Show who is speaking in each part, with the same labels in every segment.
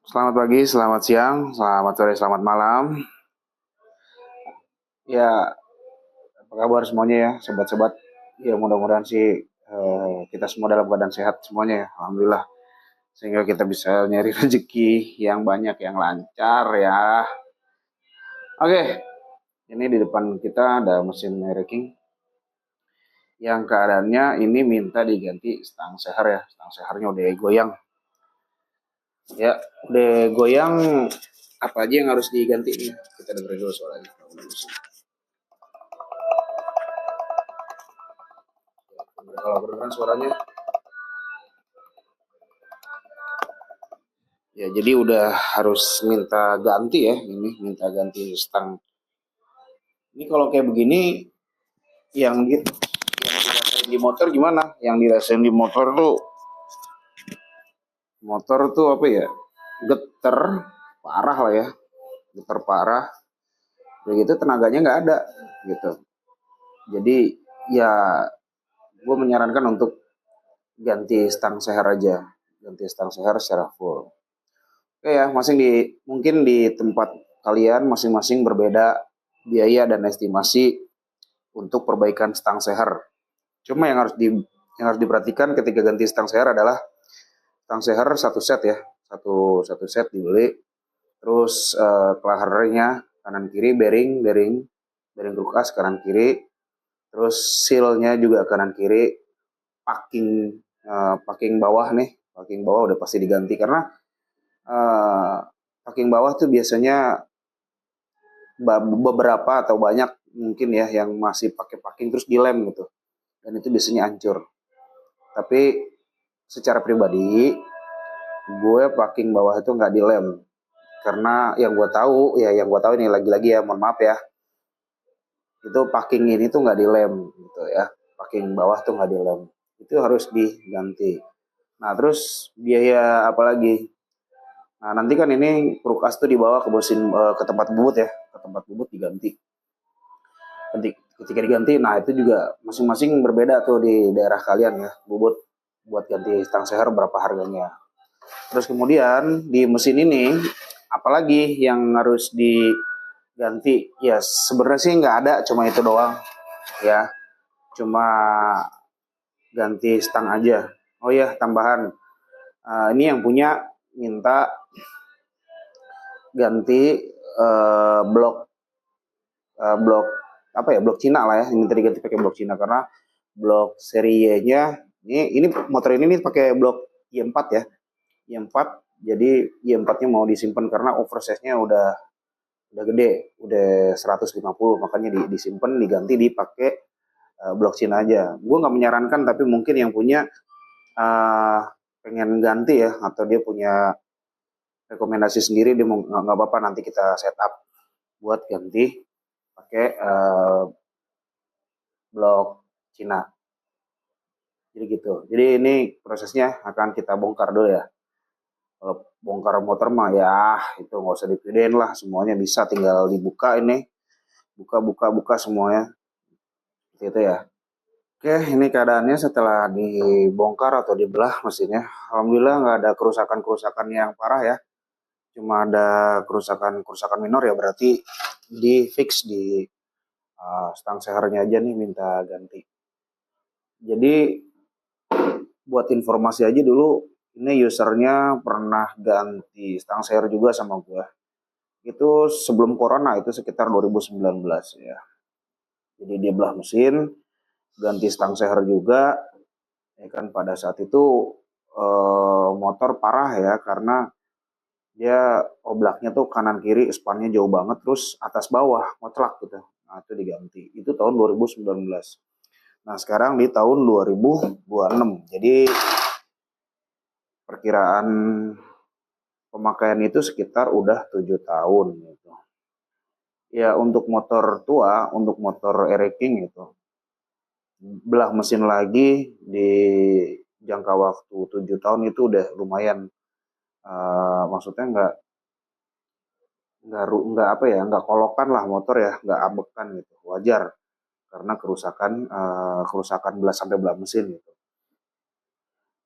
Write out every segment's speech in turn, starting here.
Speaker 1: Selamat pagi, selamat siang, selamat sore, selamat malam. Ya, apa kabar semuanya ya, sobat-sobat? Ya, mudah-mudahan sih kita semua dalam keadaan sehat semuanya ya, alhamdulillah. Sehingga kita bisa nyari rezeki yang banyak, yang lancar ya. Oke, ini di depan kita ada mesin ranking yang keadaannya ini minta diganti stang seher ya. Stang sehernya udah goyang. Ya, udah goyang, apa aja yang harus diganti nih? Kita dengerin dulu suaranya. Kalau kedengeran suaranya, ya jadi udah harus minta ganti ya, ini minta ganti stang. Ini kalau kayak begini yang dirasain di motor gimana? Yang dirasain di motor tuh apa ya? Geter parah lah ya, geter parah. Begitu tenaganya nggak ada gitu. Jadi ya gue menyarankan untuk ganti stang seher aja, ganti stang seher secara full. Oke ya, mungkin di tempat kalian masing-masing berbeda biaya dan estimasi untuk perbaikan stang seher. Cuma yang harus diperhatikan ketika ganti stang seher adalah stang seher satu set ya, satu set dibeli. Terus kelaharnya kanan kiri, bearing kulkas kanan kiri. Terus sealnya juga kanan kiri. Packing bawah nih, packing bawah udah pasti diganti karena uh, packing bawah tuh biasanya beberapa atau banyak mungkin ya yang masih pakai packing terus dilem gitu, dan itu biasanya hancur. Tapi secara pribadi gue packing bawah itu nggak dilem karena yang gue tahu ini lagi-lagi ya, mohon maaf ya, itu packing ini tuh nggak dilem gitu ya, packing bawah tuh nggak dilem, itu harus diganti. Nah terus biaya apa lagi? Nah nanti kan ini Prukas tuh dibawa ke tempat bubut ya, ke tempat bubut diganti. Ketika diganti, nah itu juga masing-masing berbeda tuh di daerah kalian ya, bubut buat ganti stang seher berapa harganya. Terus kemudian di mesin ini apalagi yang harus diganti? Ya sebenarnya sih nggak ada, cuma itu doang ya, cuma ganti stang aja. Oh ya tambahan, ini yang punya minta ganti blok blok apa ya, blok Cina lah ya, ini tadi ganti pakai blok Cina karena blok seri Y-nya ini motor ini nih pakai blok Y4 ya, Y4. Jadi Y4-nya mau disimpan karena oversize-nya udah gede, udah 150, makanya disimpan diganti dipakai blok Cina aja. Gue nggak menyarankan, tapi mungkin yang punya uh, pengen ganti ya, atau dia punya rekomendasi sendiri, dia mau nggak apa-apa, nanti kita setup buat ganti pakai blok Cina. Jadi gitu. Jadi ini prosesnya akan kita bongkar dulu ya. Kalau bongkar motor mah ya itu nggak usah dipikirin lah, semuanya bisa, tinggal dibuka ini, buka semuanya. Seperti itu ya. Oke, ini keadaannya setelah dibongkar atau dibelah mesinnya. Alhamdulillah nggak ada kerusakan-kerusakan yang parah ya. Cuma ada kerusakan-kerusakan minor ya, berarti di fix di stang sehernya aja nih minta ganti. Jadi buat informasi aja dulu, ini usernya pernah ganti stang seher juga sama gua. Itu sebelum corona, itu sekitar 2019 ya. Jadi dia belah mesin, ganti stang seher juga. Ya kan pada saat itu motor parah ya karena dia oblaknya tuh kanan kiri spannya jauh banget, terus atas bawah ngotlak gitu. Nah itu diganti. Itu tahun 2019. Nah sekarang di tahun 2026. Jadi perkiraan pemakaian itu sekitar udah 7 tahun gitu. Ya untuk motor tua, untuk motor e-racing gitu, belah mesin lagi di jangka waktu 7 tahun itu udah lumayan. Maksudnya nggak apa ya, nggak kolokan lah motor ya, nggak ambekan gitu, wajar karena kerusakan belah sampai belah mesin gitu.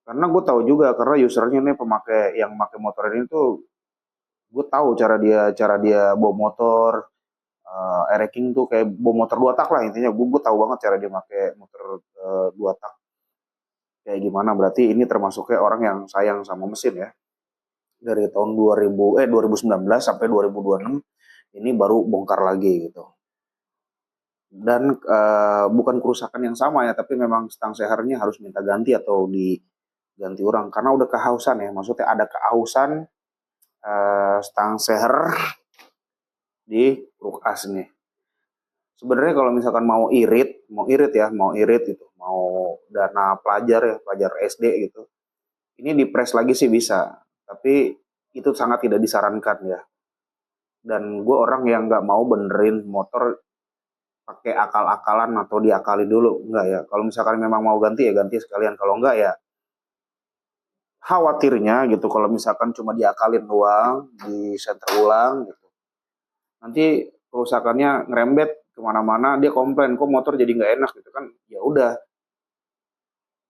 Speaker 1: Karena gue tahu juga karena usernya nih, yang pakai motor ini tuh Gue tahu cara dia bawa motor, ereking tuh kayak bawa motor 2 tak lah intinya. Gue tahu banget cara dia pakai motor 2 tak kayak gimana. Berarti ini termasuknya orang yang sayang sama mesin ya. Dari tahun 2019 sampai 2026 ini baru bongkar lagi gitu. Dan bukan kerusakan yang sama ya, tapi memang stang sehernya harus minta ganti atau diganti orang karena udah kehausan ya. Maksudnya ada kehausan stang seher di truk as nih. Sebenarnya kalau misalkan mau irit gitu, mau dana pelajar ya, pelajar SD gitu. Ini dipres lagi sih bisa, tapi itu sangat tidak disarankan ya. Dan gue orang yang nggak mau benerin motor pakai akal-akalan atau diakali dulu, enggak ya. Kalau misalkan memang mau ganti ya ganti sekalian, kalau enggak ya khawatirnya gitu kalau misalkan cuma diakalin doang, di center ulang gitu. Nanti kerusakannya ngerembet kemana-mana, dia komplain kok motor jadi nggak enak gitu kan. Ya udah,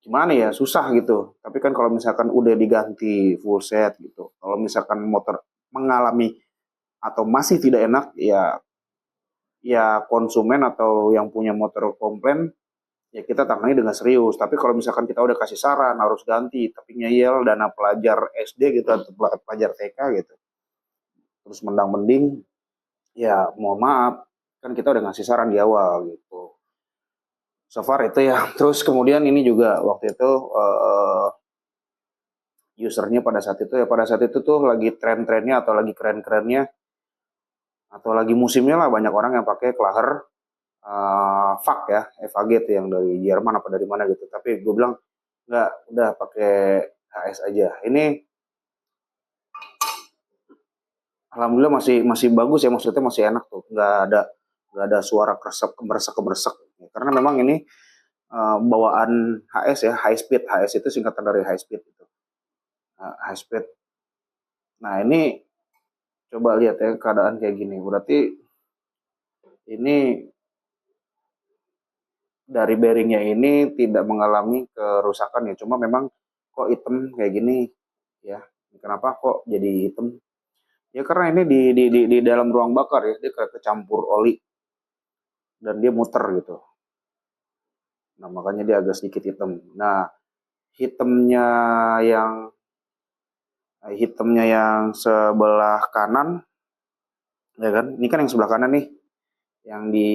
Speaker 1: gimana ya, susah gitu. Tapi kan kalau misalkan udah diganti full set gitu, kalau misalkan motor mengalami atau masih tidak enak, ya ya konsumen atau yang punya motor komplain, ya kita tangani dengan serius. Tapi kalau misalkan kita udah kasih saran harus ganti, tapi ngeyel dana pelajar SD gitu atau pelajar TK gitu, terus mendang mending, ya mohon maaf, kan kita udah ngasih saran di awal gitu. So far itu ya. Terus kemudian ini juga waktu itu usernya pada saat itu tuh lagi tren-trennya atau lagi keren-kerennya atau lagi musimnya lah, banyak orang yang pakai Klaher FAG ya, FAG itu yang dari Jerman apa dari mana gitu. Tapi gue bilang nggak, udah pakai HS aja. Ini alhamdulillah masih masih bagus ya, maksudnya masih enak tuh, nggak ada suara kresek kemersek kemersek. Karena memang ini bawaan HS ya, high speed. HS itu singkatan dari high speed itu. High speed. Nah ini coba lihat ya keadaan kayak gini. Berarti ini dari bearingnya ini tidak mengalami kerusakan ya. Cuma memang kok hitam kayak gini ya. Kenapa kok jadi hitam? Ya karena ini di dalam ruang bakar ya, dia kayak kecampur oli dan dia muter gitu. Nah makanya dia agak sedikit hitam. Nah hitamnya yang hitamnya yang sebelah kanan, ya kan? Ini kan yang sebelah kanan nih, yang di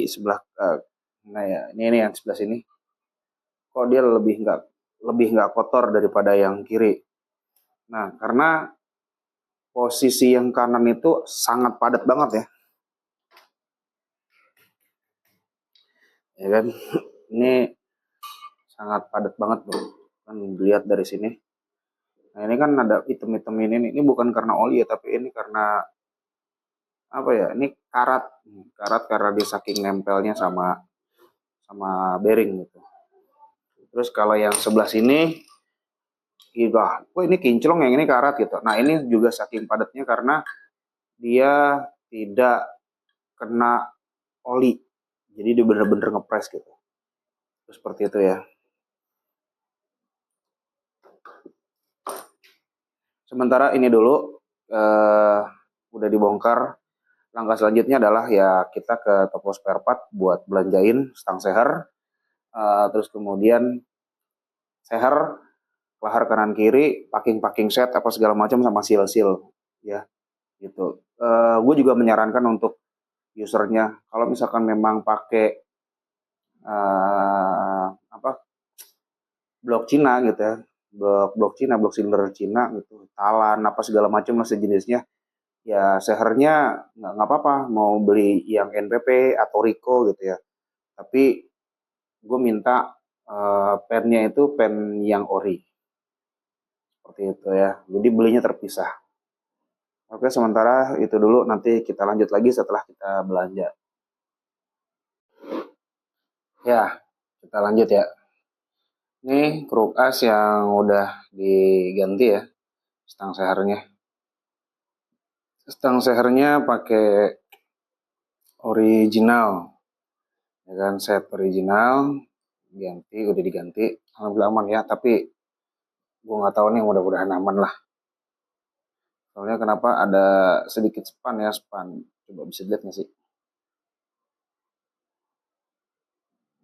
Speaker 1: sebelah, nah ya ini yang sebelah sini. Kok dia lebih nggak kotor daripada yang kiri. Nah karena posisi yang kanan itu sangat padat banget ya kan? Ini sangat padat banget bro, kan dilihat dari sini. Nah ini kan ada item-item ini bukan karena oli ya, tapi ini karena apa ya? Ini karat, karat karena dia saking nempelnya sama sama bearing gitu. Terus kalau yang sebelah sini, wah, ini kinclong, yang ini karat gitu. Nah ini juga saking padatnya karena dia tidak kena oli, jadi dia bener-bener ngepres gitu. Terus seperti itu ya. Sementara ini dulu udah dibongkar. Langkah selanjutnya adalah ya kita ke toko spare part buat belanjain stang seher, terus kemudian seher, lahar kanan kiri, packing set apa segala macam sama seal ya gitu. Gue juga menyarankan untuk usernya kalau misalkan memang pakai apa blok Cina gitu ya, blok Cina, blok cylinder Cina gitu, talan apa segala macam lah sejenisnya. Ya sehernya nggak apa-apa mau beli yang NPP atau Rico gitu ya. Tapi gue minta pennya itu pen yang ori. Seperti itu ya. Jadi belinya terpisah. Oke, sementara itu dulu, nanti kita lanjut lagi setelah kita belanja. Ya, kita lanjut ya. Ini kruk as yang udah diganti ya, stang sehernya. Stang sehernya pakai original, ya kan, set original, udah diganti. Alhamdulillah aman ya, tapi gue nggak tahu nih, mudah-mudahan aman lah. Soalnya kenapa ada sedikit span ya, span. Coba bisa dilihat nggak sih?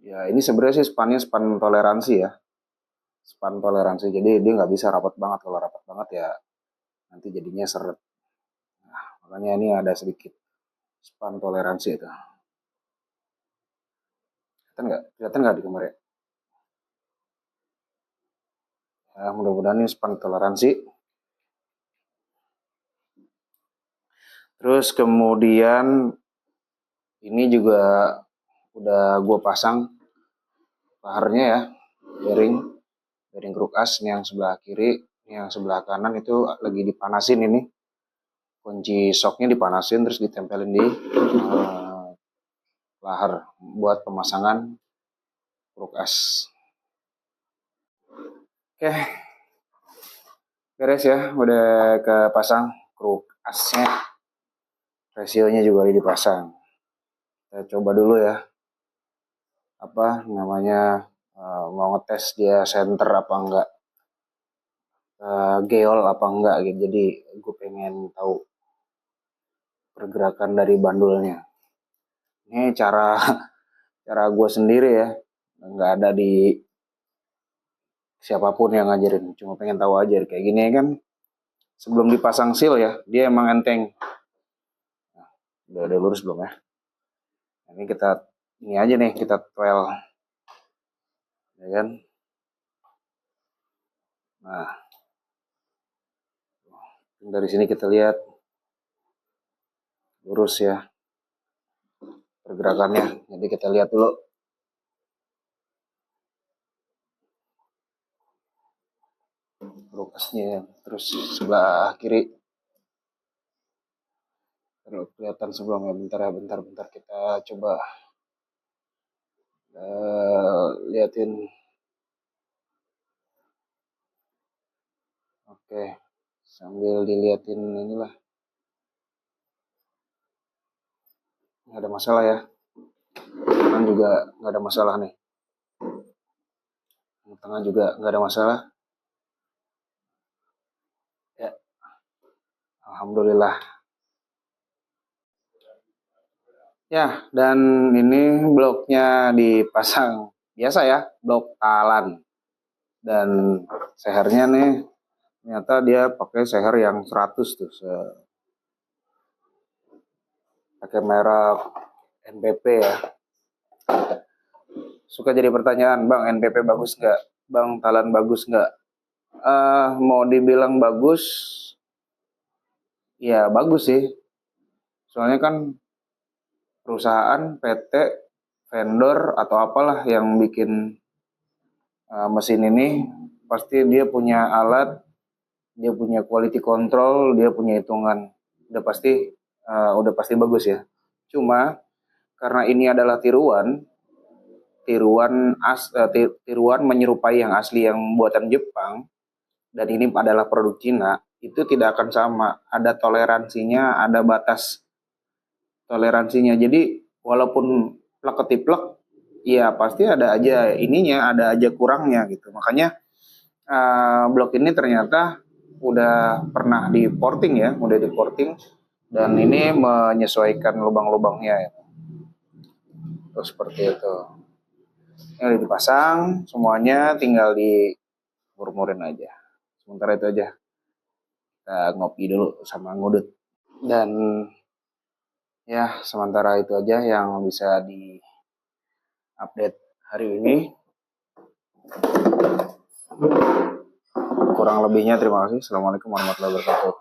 Speaker 1: Ya ini sebenarnya sih spannya span toleransi ya. Span toleransi. Jadi dia nggak bisa rapat banget. Kalau rapat banget ya nanti jadinya seret. Nah, makanya ini ada sedikit span toleransi itu. Kelihatan nggak? Kelihatan nggak di kamera? Ya, mudah-mudahan ini span toleransi. Terus kemudian ini juga udah gue pasang laharnya ya, bearing kruk as. Ini yang sebelah kiri, ini yang sebelah kanan itu lagi dipanasin ini. Kunci shocknya dipanasin terus ditempelin di lahar buat pemasangan kruk as. Oke, beres ya, udah kepasang kruk asnya. Rasionya juga udah dipasang. Kita coba dulu ya, apa namanya, mau ngetes dia center apa enggak, geol apa enggak gitu. Jadi gue pengen tahu pergerakan dari bandulnya. Ini cara gue sendiri ya, nggak ada di siapapun yang ngajarin, cuma pengen tahu aja kayak gini kan. Sebelum dipasang seal ya, dia emang enteng. Nah, udah lurus belum ya? Ini kita ini aja nih, kita twel ya kan. Nah, dari sini kita lihat lurus ya pergerakannya. Jadi kita lihat dulu. Lokasinya terus sebelah kiri. Kalau kelihatan sebelumnya, bentar kita coba liatin. Oke, sambil diliatin inilah. Nggak ada masalah ya. Kanan juga nggak ada masalah nih. Yang tengah juga nggak ada masalah. Ya, alhamdulillah. Ya, dan ini bloknya dipasang biasa ya, blok talan. Dan sehernya nih, ternyata dia pakai seher yang 100 tuh. Pakai merek NPP ya. Suka jadi pertanyaan, Bang, NPP bagus nggak? Bang, talan bagus nggak? Mau dibilang bagus, ya bagus sih. Soalnya kan perusahaan, PT, vendor, atau apalah yang bikin mesin ini, pasti dia punya alat, dia punya quality control, dia punya hitungan. Udah pasti bagus ya. Cuma karena ini adalah tiruan menyerupai yang asli yang buatan Jepang, dan ini adalah produk Cina, itu tidak akan sama. Ada toleransinya, ada batas toleransinya. Jadi walaupun plek ketiplek, ya pasti ada aja ininya, ada aja kurangnya gitu. Makanya blok ini ternyata udah pernah di porting ya, dan ini menyesuaikan lubang-lubangnya ya. Terus seperti itu. Ini udah dipasang semuanya, tinggal di murmurin aja. Sementara itu aja. Kita ngopi dulu sama ngudut. Dan ya sementara itu aja yang bisa di update hari ini. Kurang lebihnya terima kasih. Assalamualaikum warahmatullahi wabarakatuh.